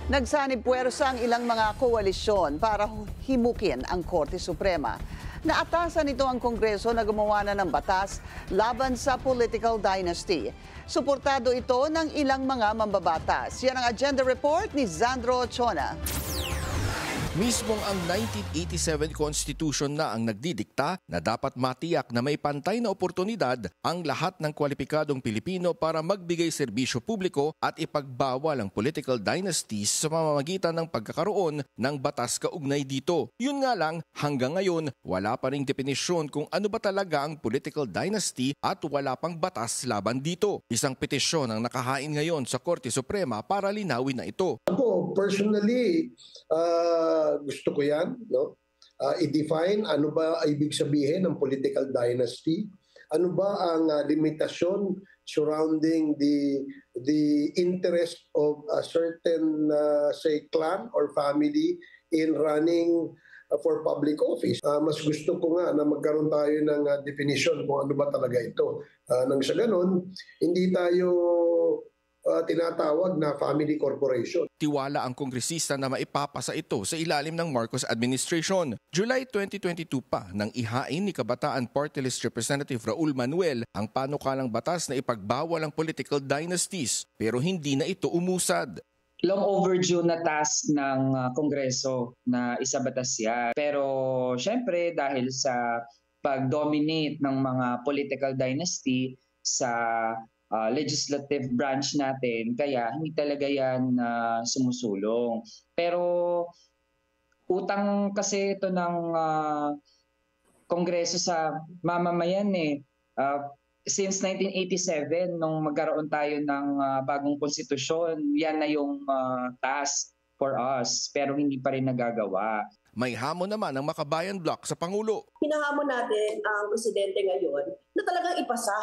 Nagsanib puwersa ang ilang mga koalisyon para himukin ang Korte Suprema. Naatasan nito ang Kongreso na gumawa na ng batas laban sa political dynasty. Suportado ito ng ilang mga mambabatas. Yan ang agenda report ni Zandro Chona. Mismong ang 1987 Constitution na ang nagdidikta na dapat matiyak na may pantay na oportunidad ang lahat ng kwalipikadong Pilipino para magbigay serbisyo publiko at ipagbawal ang political dynasties sa pamamagitan ng pagkakaroon ng batas kaugnay dito. Yun nga lang, hanggang ngayon, wala pa ring definisyon kung ano ba talaga ang political dynasty at wala pang batas laban dito. Isang petisyon ang nakahain ngayon sa Korte Suprema para linawin na ito. Ako, personally, gusto ko yan, no? I-define ano ba ibig sabihin ng political dynasty, ano ba ang limitasyon surrounding the interest of a certain say clan or family in running for public office. Mas gusto ko nga na magkaroon tayo ng definition kung ano ba talaga ito. Nang sa ganun, hindi tayo tinatawag na family corporation. Tiwala ang kongresista na maipapasa ito sa ilalim ng Marcos administration. July 2022 pa nang ihain ni Kabataan Party List Representative Raul Manuel ang panukalang batas na ipagbawal ang political dynasties, pero hindi na ito umusad. Long overdue na task ng Kongreso na isabatas yan. Pero syempre dahil sa pag-dominate ng mga political dynasty sa legislative branch natin, kaya hindi talaga yan sumusulong. Pero utang kasi ito ng Kongreso sa mamamayan eh. Since 1987, nung magkaroon tayo ng bagong konstitusyon, yan na yung task for us, pero hindi pa rin nagagawa. May hamon naman ang Makabayan Bloc sa Pangulo. Hinahamon natin ang presidente ngayon na talagang ipasa,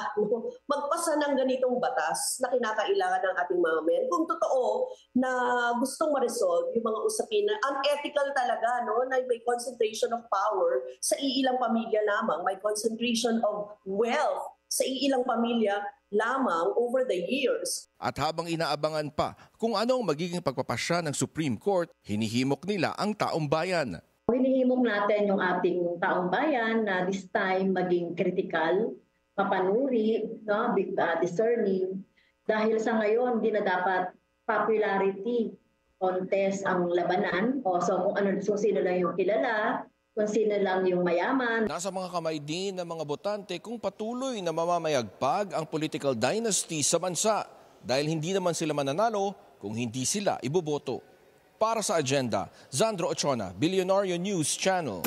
magpasa ng ganitong batas na kinakailangan ng ating mamamayan. Kung totoo na gustong ma-resolve yung mga usapin na unethical talaga, no, na may concentration of power sa iilang pamilya lamang, may concentration of wealth sa iilang pamilya lamang over the years. At habang inaabangan pa kung ano ang magiging pagpapasya ng Supreme Court, hinihimok nila ang taong bayan. Hinihimok natin yung ating taong bayan na this time maging critical, mapanuri, no, discerning. Dahil sa ngayon, hindi na dapat popularity contest ang labanan. So kung ano, so sino lang yung kilala, kung sino lang yung mayaman. Nasa mga kamay din ng mga botante kung patuloy na mamamayagpag ang political dynasty sa bansa dahil hindi naman sila mananalo kung hindi sila iboboto. Para sa agenda, Zandro Chona, Billionario News Channel.